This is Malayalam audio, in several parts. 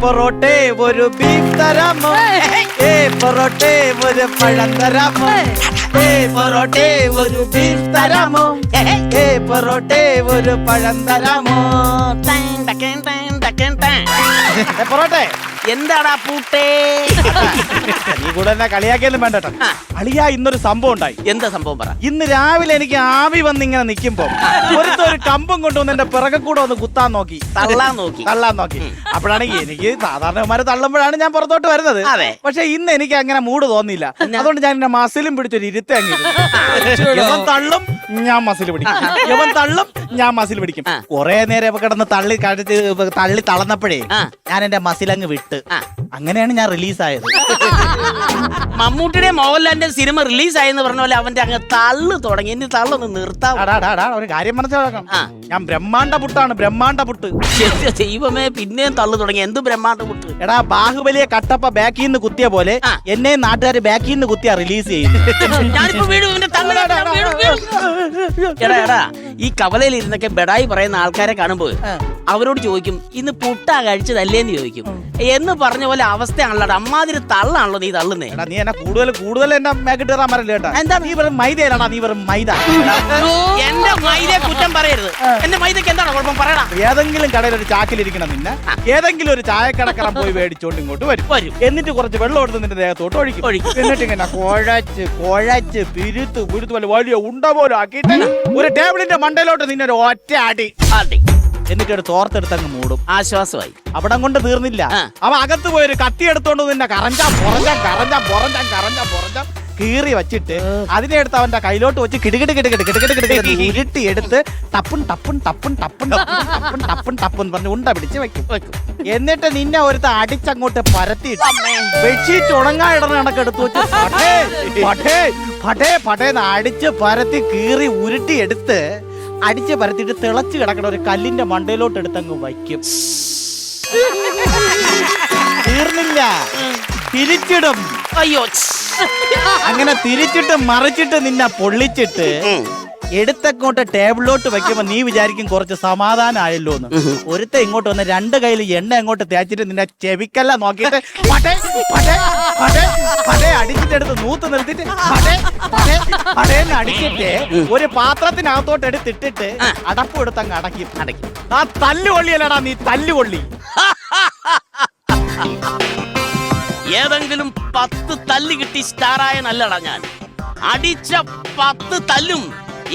പൊറോട്ടെ ഒരു ബീഫ് തരാമോ? പൊറോട്ടെ ഒരു പഴം തരാമോ? പൊറോട്ടെ ഒരു ബീഫ് തരാമോ? പൊറോട്ടെ ഒരു പഴം തരാമോ? പൊറോട്ടെ എന്താടാ പൂട്ടേ? നീ കൂടെ എന്നെ കളിയാക്കിയൊന്നും വേണ്ട. അളിയാ, ഇന്നൊരു സംഭവം ഉണ്ടായി. എന്താ സംഭവം പറ. ഇന്ന് രാവിലെ എനിക്ക് ആവി വന്നിങ്ങനെ നിൽക്കുമ്പോ ഒരു കമ്പം കൊണ്ടുവന്ന് എന്റെ പിറകെ കൂടെ ഒന്ന് കുത്താൻ നോക്കി, തള്ളാൻ നോക്കി. അപ്പോഴാണ് എനിക്ക് സാധാരണമാര് തള്ളുമ്പോഴാണ് ഞാൻ പുറത്തോട്ട് വരുന്നത്. പക്ഷെ ഇന്ന് എനിക്ക് അങ്ങനെ മൂഡ് തോന്നിയില്ല. അതുകൊണ്ട് ഞാൻ എന്റെ മസിലും പിടിച്ചൊരു ഇരുത്തെ അങ്ങ് തള്ളും, ഞാൻ മസിൽ പിടിക്കും. യവൻ തള്ളും, ഞാൻ മസിൽ പിടിക്കും. കുറെ നേരം കിടന്ന് തള്ളി തളർന്നപ്പോഴേ ഞാൻ എന്റെ മസിലങ്ങ് വിട്ട്. അങ്ങനെയാണ് ഞാൻ റിലീസായത്. മമ്മൂട്ടിയുടെ മോഹൻലാലിന്റെ സിനിമ റിലീസ് ആയെന്ന് പറഞ്ഞ പോലെ അവന്റെ അങ്ങ് തള്ളു തുടങ്ങി. ഇനി തള്ളൊന്ന് നിർത്താം. ഒരു കാര്യം മനസ്സിലാക്കണം, ഞാൻ ബ്രഹ്മാണ്ട പുട്ടാണ്, ബ്രഹ്മാണ്ട പുട്ട്. ദൈവമേ, പിന്നെയും തള്ളു തുടങ്ങി. എന്ത് ബ്രഹ്മാണ്ട പുട്ട്? എടാ, ബാഹുബലിയെ കട്ടപ്പ ബാക്കിൽ നിന്ന് കുത്തിയ പോലെ എന്നെ നാട്ടുകാര് ബാക്കിൽ നിന്ന് കുത്തിയാ റിലീസ് ചെയ്യുന്നു. എടാ, ഈ കവലയിൽ ഇരുന്നൊക്കെ ബെഡായി പറയുന്ന ആൾക്കാരെ കാണുമ്പോൾ അവരോട് ചോദിക്കും, ഇന്ന് പുട്ടാ കഴിച്ചതല്ലേന്ന് ചോദിക്കും. എന്ന് പറഞ്ഞ പോലെ അവസ്ഥയാണല്ലോ. അമ്മാതിരി തള്ളാണല്ലോ നീ തള്ളുന്നേ. നീ എന്നെ കൂടുതൽ എന്നെ മേക്കിട്ടാൻ പറയല്ലേട്ടാ. എന്താ നീ വെറും മൈദയിലാടാ, നീ വെറും മൈദ. എന്റെ മൈദയെ കുറ്റം പറയരുത്. എന്റെ മൈദക്ക് എന്താണ് കുഴപ്പം? പറയടാ. ഏതെങ്കിലും കടയിൽ ഒരു ചാക്കിലിരിക്കണം നിന്നെ ഏതെങ്കിലും ഒരു ചായക്കടക്കറ പോയി മേടിച്ചോണ്ട് ഇങ്ങോട്ട് വരും. എന്നിട്ട് കുറച്ച് വെള്ളം എടുത്ത് നിന്റെ ദേഹത്തോട്ട് ഒഴിക്കും. എന്നിട്ട് ഇങ്ങനെ കുഴച്ച് പിരുത്ത് പോലെ വലിയ ഉണ്ട പോലെ ആക്കിയിട്ട് ഒരു ടേബിളിന്റെ മണ്ടയിലോട്ട് നിന്നെ ഒരു ഒറ്റ അടി. എന്നിട്ട് ഒരു തോർത്തെടുത്തങ്ങ് മൂടും. ആശ്വാസമായി. അവിടം കൊണ്ട് തീർന്നില്ല. അവ അകത്ത് പോയൊരു കത്തി എടുത്തോണ്ട് നിന്നെ കറഞ്ച കീറി വെച്ചിട്ട് അതിനെ എടുത്ത് അവന്റെ കയ്യിലോട്ട് വെച്ച് കിടുകിട് ഉരുട്ടി എടുത്ത് ടപ്പും പറഞ്ഞ് ഉണ്ട പിടിച്ച് വെക്കും. എന്നിട്ട് നിന്നെ ഒരുത്ത അടിച്ചങ്ങോട്ട് പരത്തിയിട്ട് ബെഡ്ഷീറ്റ് ഉണങ്ങാൻ ഇടണ കണക്കെടുത്ത് വെച്ച് പടേന്ന് അടിച്ച് പരത്തി കീറി ഉരുട്ടി എടുത്ത് അടിച്ച് പരത്തിട്ട് തിളച്ച് കിടക്കണ ഒരു കല്ലിന്റെ മണ്ടയിലോട്ട് എടുത്തങ്ങ് വയ്ക്കും. തീർന്നില്ല, തിരിച്ചിടും. അയ്യോ, അങ്ങനെ തിരിച്ചിട്ട് മറിച്ചിട്ട് നിന്നെ പൊള്ളിച്ചിട്ട് എടുത്തങ്ങോട്ട് ടേബിളിലോട്ട് വെക്കുമ്പോ നീ വിചാരിക്കും കുറച്ച് സമാധാനമായല്ലോ എന്ന്. ഒരുത്ത ഇങ്ങോട്ട് വന്ന് രണ്ട് കയ്യിൽ എണ്ണ അങ്ങോട്ട് തേച്ചിട്ട് നിന്നെ ചെവിക്കല്ല നോക്കിയിട്ട് അടിച്ചിട്ടെടുത്ത് നൂത്ത് നിർത്തിട്ട് പടേന്ന് അടിച്ചിട്ട് ഒരു പാത്രത്തിനകത്തോട്ട് എടുത്തിട്ടിട്ട് അടപ്പ് എടുത്തങ്ങ് അടക്കി. ആ തല്ലുകൊള്ളിയല്ലടാ നീ, തല്ലുകൊള്ളി. ഏതെങ്കിലും 10 തല്ല് കിട്ടി സ്റ്റാറായ നല്ലടാ ഞാൻ. അടിച്ച 10 തല്ലും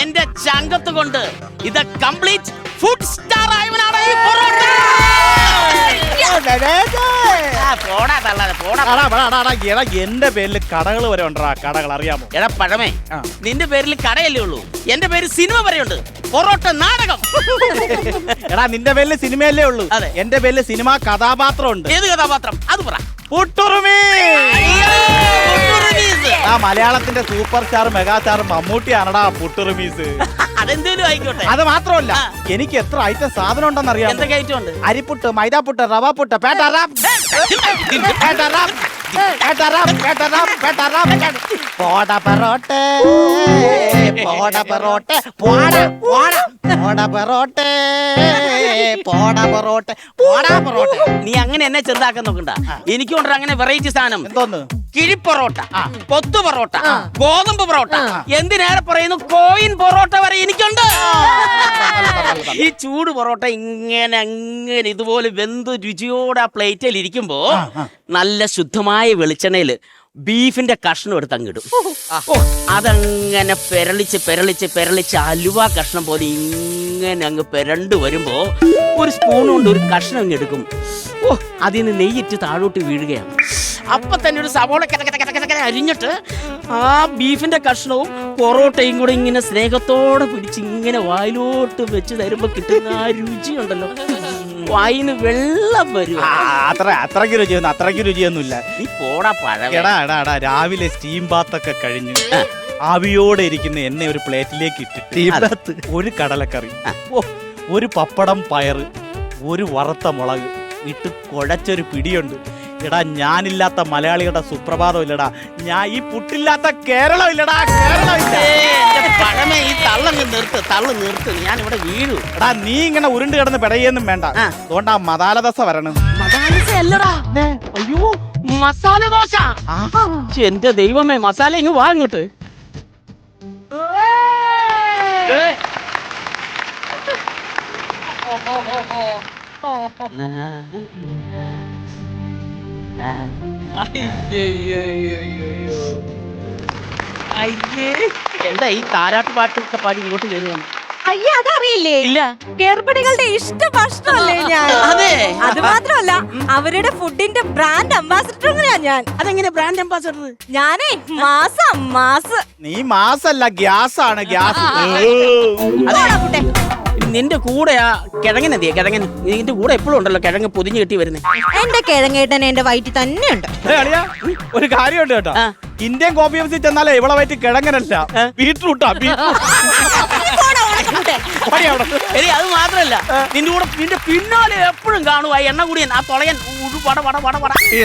എന്റെ ചങ്കത്ത് കൊണ്ട് ഇത് കംപ്ലീറ്റ് ഫുഡ് സ്റ്റാർ ആയവനാണ് ഈ പൊറോട്ട. എന്റെ പേരിൽ കടകൾ വരെ ഉണ്ടാ. കടകൾ അറിയാമോ? എടാ പഴമേ, നിന്റെ പേരിൽ കടയല്ലേ ഉള്ളൂ, എന്റെ പേര് സിനിമ വരെയുണ്ട്. പൊറോട്ട നാടകം. എടാ, നിന്റെ പേരിൽ സിനിമയല്ലേ ഉള്ളൂ, എന്റെ പേരിൽ സിനിമ കഥാപാത്രം ഉണ്ട്. ഏത് കഥാപാത്രം? അത് പറ. ആ മലയാളത്തിന്റെ സൂപ്പർ സ്റ്റാർ മെഗാ സ്റ്റാർ മമ്മൂട്ടിയാണടാ പുട്ടുറുമീസ്. അതെന്തേലും ആയിക്കോട്ടെ. അത് മാത്രമല്ല, എനിക്ക് എത്ര ഐറ്റം സാധനം ഉണ്ടെന്ന് അറിയാം. എന്തൊക്കെ ഐറ്റം ഉണ്ട്? അരിപ്പുട്ട്, മൈദാപ്പുട്ട്, റവാപ്പുട്ട്, നീ അങ്ങനെ എന്നെ ചെറുതാക്കാൻ നോക്കണ്ട. എനിക്കുണ്ട് അങ്ങനെ വെറൈറ്റി സാധനം. എന്തോന്ന്? കിഴിപ്പൊറോട്ട, പൊത്തു പൊറോട്ട, ഗോതമ്പ് പൊറോട്ട, എന്തിനേറെ പറയുന്നു കോയിൻ പൊറോട്ട വരെ എനിക്കുണ്ട്. ഈ ചൂട് പൊറോട്ട ഇങ്ങനെ അങ്ങനെ ഇതുപോലെ വെന്ത് രുചിയോടെ ആ പ്ലേറ്റിൽ ഇരിക്കുമ്പോ നല്ല ശുദ്ധമായ വെളിച്ചെണ്ണയില് ബീഫിന്റെ കഷ്ണം എടുത്ത് അങ്ങിടും. അതങ്ങനെ പെരളിച്ച് അലുവ കഷ്ണം പോലെ ഇങ്ങനെ അങ്ങ് പെരണ്ട് വരുമ്പോ ഒരു സ്പൂൺ കൊണ്ട് ഒരു കഷ്ണം അങ്ങ് എടുക്കും. അതിൽ നിന്ന് നെയ്യിട്ട് താഴോട്ട് വീഴുകയാണ്. അപ്പൊ തന്നെ ഒരു സവോള അരിഞ്ഞിട്ട് ആ ബീഫിന്റെ കഷ്ണവും പൊറോട്ടയും കൂടെ ഇങ്ങനെ സ്നേഹത്തോടെ പിടിച്ച് ഇങ്ങനെ വായിലോട്ട് വെച്ച് തരുമ്പോ കിട്ടുന്ന ആ രുചി ഉണ്ടല്ലോ, വായിന് വെള്ളം വരും. അത്രയ്ക്ക് രുചിയൊന്നുമില്ല. നീ പോടാ പഴം. എടാ, രാവിലെ സ്റ്റീം ബാത്തൊക്കെ കഴിഞ്ഞ് ആവിയോടെ ഇരിക്കുന്ന എന്നെ ഒരു പ്ലേറ്റിലേക്ക് ഇട്ടിട്ട് ഒരു കടലക്കറി, ഒരു പപ്പടം, പയറ്, ഒരു വറുത്ത മുളക് ഇട്ട് കുഴച്ചൊരു പിടിയുണ്ട്. എടാ, ഞാനില്ലാത്ത മലയാളികളുടെ സുപ്രഭാതം ഇല്ലടാ, ഞാൻ ഈ പുട്ടില്ലാത്ത കേരളം ഇല്ലടാ, കേരളം ഇല്ല. പഴമേ, ഈ തള്ളങ്ങ് നിർത്ത്, ഞാൻ ഇവിടെ വീഴു. എടാ, നീ ഇങ്ങനെ ഉരുണ്ട് കിടന്ന് പിടയൊന്നും വേണ്ട. അതുകൊണ്ട് ആ മസാലദോശ വരണം. അല്ലടാ, അയ്യോ മസാല ദോശ. ശ്ശെ, എന്റെ ദൈവമേ, മസാല ഇങ്ങ് വാ ഇങ്ങോട്ട്. എന്താ ഈ താരാട്ട് പാട്ടൊക്കെ പാടി ഇങ്ങോട്ട് കയറുക? അയ്യ, അതറിയില്ലേ? ഇല്ല. ഗർഭിണികളുടെ ഇഷ്ട ഭക്ഷണമല്ലേ ഞാൻ. അതെ. അത് മാത്രമല്ല, അവരുടെ ഫുഡിന്റെ ബ്രാൻഡ് അംബാസിഡറാ ഞാൻ. അതെങ്ങനെ ബ്രാൻഡ് അംബാസഡർ? ഞാനേ മാസ്. നീ മാസല്ല, ഗ്യാസ് ആണ്, ഗ്യാസ്. നിന്റെ കൂടെ ആ കിഴങ്ങനെന്തിയാ? കിഴങ്ങൻ നിന്റെ കൂടെ എപ്പോഴും ഉണ്ടല്ലോ കിഴങ്ങ് പൊതിഞ്ഞ് കെട്ടി വരുന്നത്. എന്റെ കിഴങ്ങേട്ടൻ എന്റെ വയറ്റിൽ തന്നെയുണ്ട്. ഒരു കാര്യമുണ്ട് കേട്ടോ, ഇന്ത്യൻ കോഫി ഹൗസിൽ ചെന്നാലേ ഇവളെ വയറ്റ് കിഴങ്ങനല്ല, ബീട്രൂട്ടാ. എടി, അത് മാത്രല്ല, നിന്റെ കൂടെ നിന്റെ പിന്നാലെ എപ്പോഴും കാണുക എണ്ണ കൂടിയൻ, ആ പൊളയൻ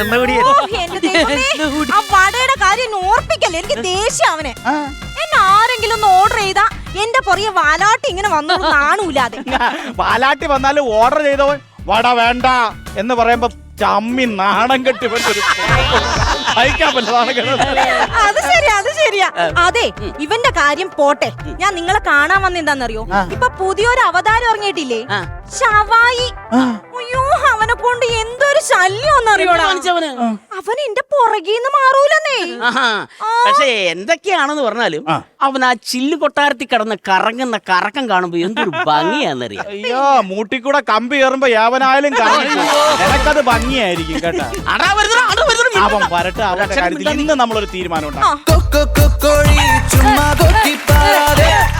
എണ്ണ കൂടിയൻ. എന്റെ ദൈവമേ, ആ വടയുടെ കാര്യം ഓർപ്പിക്കല്ലേ, എനിക്ക് ദേഷ്യം അവനെ. എന്നെ ആരെങ്കിലും ഒന്ന് ഓർഡർ ചെയ്താ എന്റെ പുറകെ വാലാട്ടി ഇങ്ങനെ വന്നു കാണൂലാതെ. വാലാട്ടി വന്നാലും ഓർഡർ ചെയ്തവൻ വട വേണ്ട എന്ന് പറയുമ്പോ ചമ്മി നാണം കെട്ടി അത് ശരിയാ. അതെ, ഇവന്റെ കാര്യം പോട്ടെ, ഞാൻ നിങ്ങളെ കാണാൻ വന്നെന്താന്നറിയോ? ഇപ്പൊ പുതിയൊരു അവതാരം ഇറങ്ങിയിട്ടില്ലേ, ഷവായി. അയ്യോ, അവനെ കൊണ്ട് എന്തൊരു ശല്യോന്നറിയോടാ. അവൻ എന്റെ പുറകീന്ന് മാറൂലെന്നേ. പക്ഷേ എന്തൊക്കെയാണെന്ന് പറഞ്ഞാലും അവൻ ആ ചില്ല് കൊട്ടാരത്തിൽ കിടന്ന് കറങ്ങുന്ന കറക്കം കാണുമ്പോ എന്തൊരു ഭംഗിയാന്നറിയാം. അയ്യോ, മൂട്ടിക്കൂടെ കമ്പി കയറുമ്പോ യാവനായാലും എനക്കത് ഭംഗിയായിരിക്കും കേട്ടോ. അവൻ വരട്ടെ, അവന്റെ കാര്യത്തിൽ ഇന്ന് നമ്മളൊരു തീരുമാനം ഉണ്ടാകും.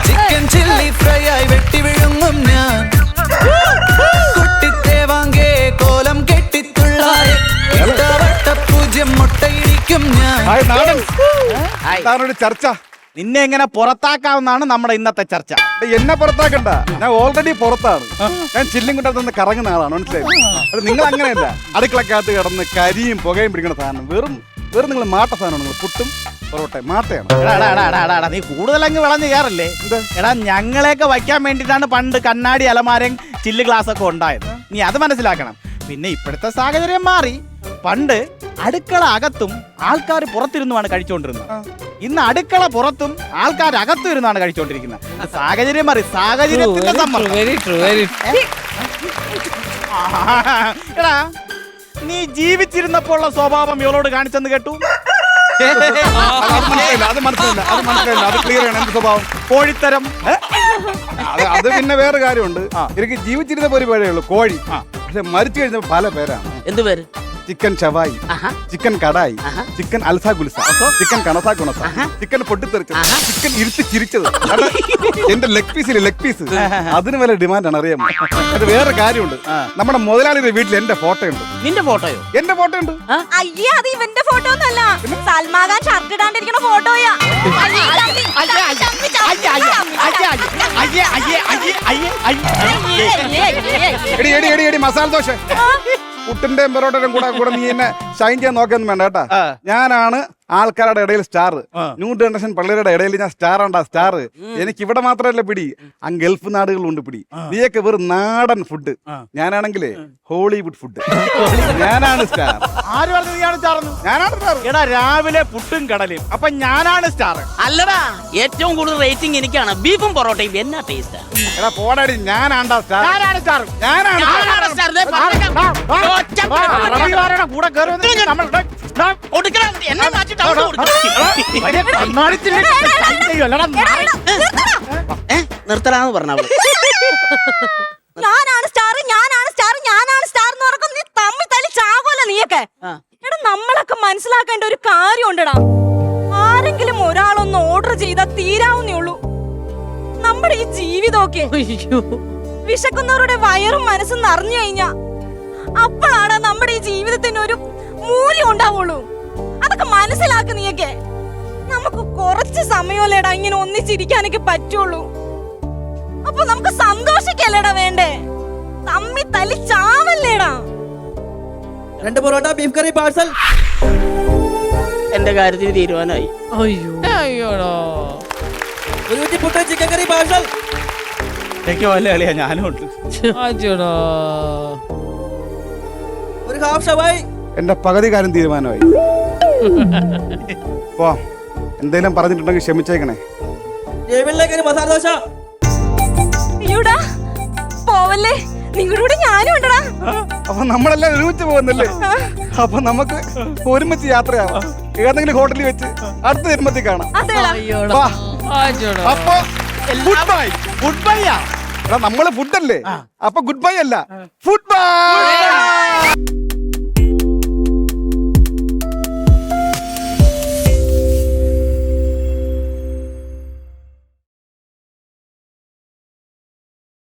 ചിക്കൻ ചില്ലി ഫ്രൈ ആയി വെട്ടി വിഴുങ്ങും ഞാൻ, കുട്ടിത്തേവാങ്കേ കോലം കെട്ടിത്തുള്ളാരെ പൂജ്യം മുട്ടയിടിക്കും ഞാൻ. ഒരു ചർച്ച, നിന്നെ എങ്ങനെ പുറത്താക്കാമെന്നാണ് നമ്മുടെ ഇന്നത്തെ ചർച്ച. എന്നെ പുറത്താക്കണ്ട, ഞാൻ ഓൾറെഡി പുറത്താണ്. ഞാൻ ചില്ലും കൊണ്ടു കറങ്ങുന്ന ആളാണ്, മനസ്സിലായി? നിങ്ങൾ അങ്ങനെയല്ല, അടുക്കളക്കകത്ത് കിടന്ന് കരിയും പുകയും പിടിക്കുന്ന സാധനം വെറും നിങ്ങൾ മാട്ട സാധനമാണ്. നിങ്ങൾ പുട്ടും പൊറോട്ട മാട്ടയാണ്. നീ കൂടുതൽ അങ്ങ് വിളഞ്ഞു കയറല്ലേ. എടാ, ഞങ്ങളെയൊക്കെ വയ്ക്കാൻ വേണ്ടിട്ടാണ് പണ്ട് കണ്ണാടി അലമാരയും ചില്ല് ഗ്ലാസ് ഒക്കെ ഉണ്ടായത്. നീ അത് മനസ്സിലാക്കണം. പിന്നെ ഇപ്പോഴത്തെ സാഹചര്യം മാറി. പണ്ട് അടുക്കള അകത്തും ആൾക്കാർ പുറത്തിരുന്നുമാണ് കഴിച്ചുകൊണ്ടിരുന്നത്. ഇന്ന് അടുക്കള പുറത്തും ആൾക്കാർ അകത്തും ഇരുന്നാണ് കഴിച്ചുകൊണ്ടിരിക്കുന്നത്. സാഹചര്യം മാറി, സാഹചര്യത്തിന്റെ എടാ, നീ ജീവിച്ചിരുന്നപ്പോൾ ഉള്ള സ്വഭാവം ഇവളോട് കാണിച്ചെന്ന് കേട്ടു. അത് മനസ്സിലായില്ല. അത് ക്ലിയർ ആണ്. എന്ത് സ്വഭാവം? കോഴിത്തരം. അത് പിന്നെ വേറെ കാര്യമുണ്ട്. എനിക്ക് ജീവിച്ചിരുന്നപ്പോ ഒരു പേരേ ഉള്ളൂ, കോഴി. പക്ഷെ മരിച്ചു കഴിഞ്ഞപ്പോ പല പേരാണ്. എന്ത് പേര്? ചിക്കൻ ഷവായി, ചിക്കൻ കടായി, ചിക്കൻ അൽസാ ഗുൽസ, ചിക്കൻ കണസാ ഗുണസ, ചിക്കൻ പൊട്ടിത്തെറിച്ചത്, ചിക്കൻ ഇരുത്തി ചിരിച്ചത്. എന്റെ ലെഗ് പീസ് അതിന് വല്ല ഡിമാൻഡാണ്, അറിയാമോ? അത് വേറെ കാര്യമുണ്ട്. നമ്മുടെ മുതലാളിയുടെ വീട്ടിൽ എന്റെ ഫോട്ടോ ഉണ്ട്. നിന്റെ ഫോട്ടോയോ? എന്റെ ഫോട്ടോ ഉണ്ട്. അയ്യേ, അത് ഇവന്റെ ഫോട്ടോ ഒന്നല്ല, സൽമാൻ ഖാൻ ഷർട്ട് ഇടാണ്ടിരിക്കുന്ന ഫോട്ടോയാ. എടി മസാല ദോശ, പുട്ടിന്റെയും പൊറോട്ടയും കൂടെ നീ എന്നെ ഷൈൻ ചെയ്യാൻ നോക്കൊന്നും വേണ്ട കേട്ടാ. ഞാനാണ് ആൾക്കാരുടെ ഇടയിൽ സ്റ്റാർ. ന്യൂ ജനറേഷൻ പിള്ളേരുടെ ഇടയിൽ ഞാൻ സ്റ്റാർ ഉണ്ടാ സ്റ്റാർ. എനിക്ക് ഇവിടെ മാത്രമല്ല പിടി, ആ ഗൾഫ് നാടുകളുണ്ട് പിടി. നീയൊക്കെ വെറും നാടൻ ഫുഡ്, ഞാനാണെങ്കിലേ ഹോളിവുഡ് ഫുഡ്. ഞാനാണ് സ്റ്റാർ. ആര് പറഞ്ഞു നീയാണ് സ്റ്റാർ? ഞാനാണ് സ്റ്റാർ. എടാ, രാവിലെ പുട്ടും കടലും, അപ്പൊ ഞാനാണ് സ്റ്റാർ. അല്ലടാ, ഏറ്റവും കൂടുതൽ റേറ്റിംഗ് എനിക്കാണ്. ബീഫും പൊറോട്ടയും എന്നാ ടേസ്റ്റ്. എടാ പോടാടി, ഞാനാണ്ടാ സ്റ്റാർ. ഞാനാണ് സ്റ്റാർ. കൂടെ നിർത്തലാന്ന് പറഞ്ഞവള്. ഞാനാണ് സ്റ്റാർ എന്ന് പറഞ്ഞ നീ തമ്മിൽ തല്ലി ചാകോല നീയൊക്കെ. എടാ, നമ്മളൊക്കെ മനസ്സിലാക്കേണ്ട ഒരു കാര്യം ഉണ്ടടാ. ആരെങ്കിലും ഒരാളൊന്ന് ഓർഡർ ചെയ്താൽ തീരാവുന്നേ ഉള്ളൂ. നമ്മുടെ ഈ ജീവിതമൊക്കെ വിശക്കുന്നവരുടെ വയറും മനസ്സും നിറഞ്ഞു കഴിഞ്ഞാ അപ്പോഴാണ് നമ്മുടെ ഈ ജീവിതത്തിന് ഒരു മൂല്യം ഉണ്ടാവുള്ളൂ. അതൊക്കെ മനസ്സിലാക്ക് നീയൊക്കെ. നമുക്ക് കുറച്ച് സമയമല്ലേടാ ഇങ്ങനെ ഒന്നിച്ചിരിക്കാനൊക്കെ പറ്റുള്ളൂ. അപ്പൊ നമുക്ക് സന്തോഷിക്കല്ലേടാ വേണ്ടേ, തമ്മി തല്ലി ചാവല്ലേടാ. 2 പൊറോട്ട ബീഫ് കറി പാഴ്സൽ. എന്റെ കാര്യത്തിൽ തീരുമാനമായി. അയ്യോടാ, 1 കുറ്റി പുട്ട് ചിക്കൻ കറി പാഴ്സൽ. വല്ല കളിയാ, ഞാനും ഉണ്ട്. 1 ഒരു ഹാഫ് ഷവായി. എന്റെ പകുതി കാര്യം തീരുമാനമായി. പോ, എന്തേലും പറഞ്ഞിട്ടുണ്ടെങ്കിൽ ക്ഷമിച്ചേക്കണേ. ടേബിളിലേക്ക് ഒരു മസാല ദോശ. അയ്യോടാ പോവല്ലേ, നിങ്ങളുടെ കൂടെ ഞാനും ഉണ്ടടാ. അപ്പൊ നമ്മളെല്ലാം ഒരുമിച്ച് പോകുന്നല്ലേ? അപ്പൊ നമുക്ക് ഒരുമിച്ച് യാത്രയാവാം. ഏതെങ്കിലും ഹോട്ടലിൽ വെച്ച് അടുത്ത ജന്മത്തിൽ കാണാം. അതേടാ. വാ. അപ്പൊ ഗുഡ് ബൈ. Good bye. നമ്മള് ഫുഡ് അല്ലേ? അപ്പൊ ഗുഡ് ബൈ അല്ല, ഫുഡ് ബൈ.